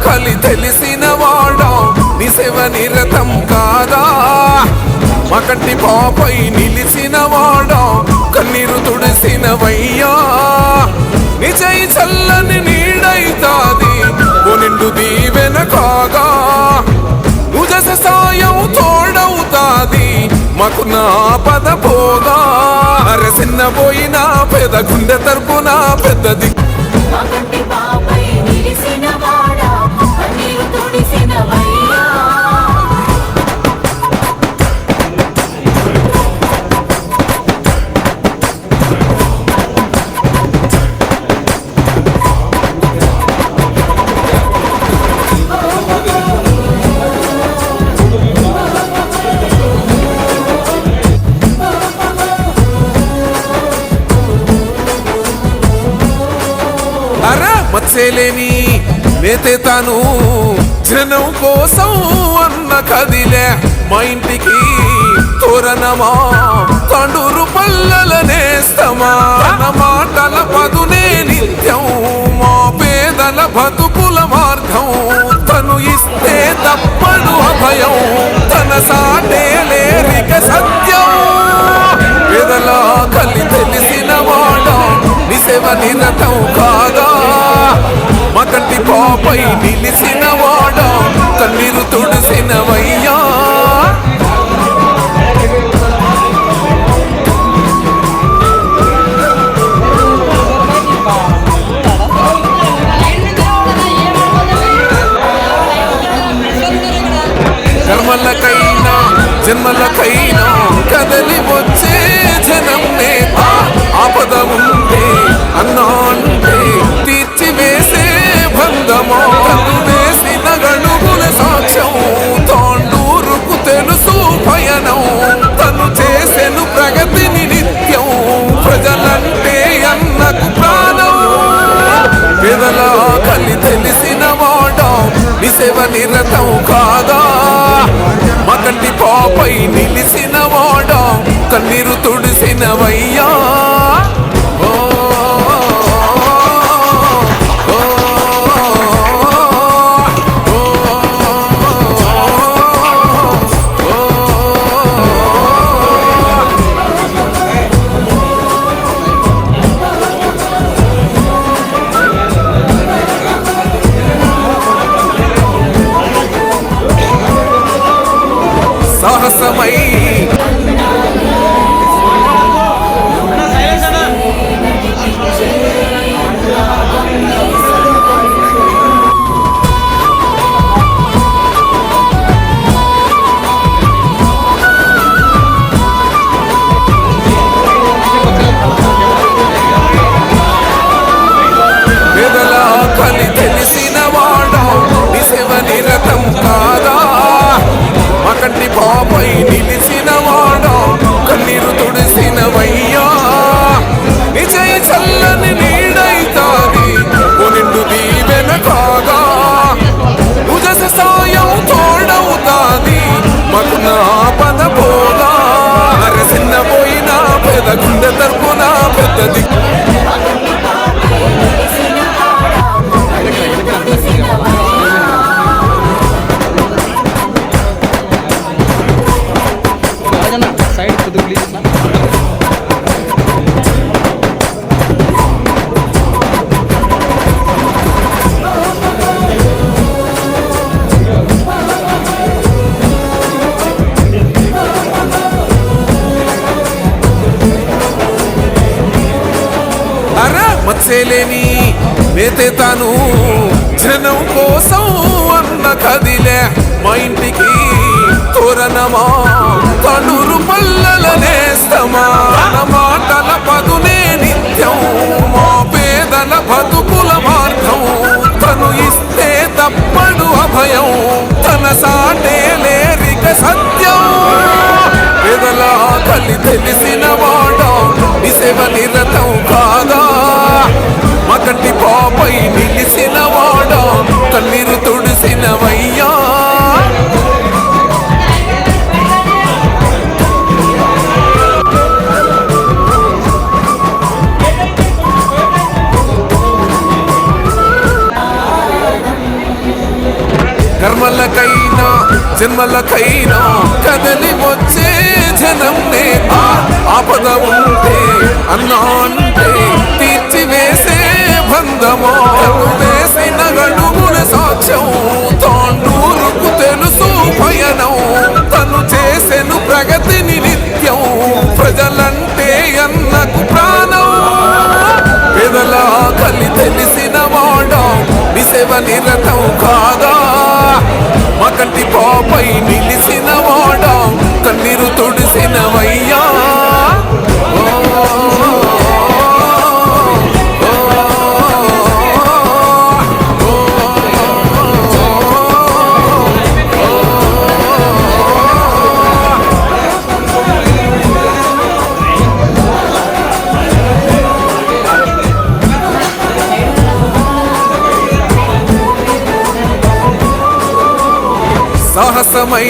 కలి తెలిసిన వాడా నీ సేవ నిరతం కాదా మా కంటి పాపై నిలిచిన వాడా కన్నీరు తుడిసినవయ్యా నీ చేయి చల్లని నీడైతాది ఓ నిండు దీవెన కాగా నువ్వు చేసే సాయం తోడవుతాది మాకు నా పద పోగా అరసిన్న పోయిన పెద గుండె తరపున పెద్దది మచ్చలేని నేతే తాను జనం కోసం అన్న కదిలే మా ఇంటికి తోరణమా తండూరు పల్లలనేస్తమా తన మాటల పదునే నిత్యం మా పేదల బతుకుల మార్గం తను ఇస్తే తప్పదు అభయం తన సాటే లేరిక సత్యం పేదల కలి తెలిసిన వాడా నీ సేవ నిరతం కాదా మా కంటి పాపై నిలిసిన వాడా కన్నీరు తుడిసినవయ్యా కర్మలకైనా జన్మలకైనా కదలి వచ్చే జనం నేత ఆపద ఉంటే అన్నా అంటే తీర్చివేసే బంధమో వేసిన గణుగుల సాక్ష్యం తాండూరుకు తెలుసు పయనం తను చేసెను ప్రగతిని నిత్యం ప్రజలంటే అన్నకు ప్రాణం పేదల కలి తెలిసిన వాడా నీ సేవ నిరతం కాదా మా కంటి పాపై నిలిసిన వాడా కన్నీరు తుడిసినవయ్యా సాహసమై పేదల కలి తెలిసిన వాడా నీ సేవ నిరతం కాదా మా కంటి పాపై నిలిచిన వాడా కన్నీరు తుడిసినవయ్యా నీ చేయి చల్లని నీడైతాది ఓ నిండు దీవెన కాగా నువ్వు చేసే సాయం తోడవుతాది మాకు నా పద పోగా అరసిన్న పోయిన పెద గుండె తరపున పెద్దది మచ్చలేని నేతే తాను జనం కోసం అన్న కదిలే మా ఇంటికి తోరణమా తండూరు పల్లలనేస్తమా తన మాటల పదునే నిత్యం మా పేదల బతుకుల మార్గం తను ఇస్తే తప్పడు అభయం తన సాటే లేరిక సత్యం పేదల కలి తెలిసిన వాడా నీ సేవ నిరతం కాదా మా కంటి పాపై నిలిసిన వాడా కన్నీరు తుడిసినవయ్యా జన్మలకైనా కదలి వచ్చే జనం నేత ఆపద ఉంటే అన్నా అంటే తీర్చివేసే బంధమో వేసిన గడుగుల సాక్ష్యం తాండూరుకు తెలుసు పయనం తను చేసెను ప్రగతిని నిత్యం ప్రజలంటే అన్నకు ప్రాణం పేదల ఆకలి తెలిసిన వాడా నిసేవ నిరతం కాదా మా కంటి పాపై నిలిసిన వాడా కన్నీరు తుడిసినవయ్యా సాహసమై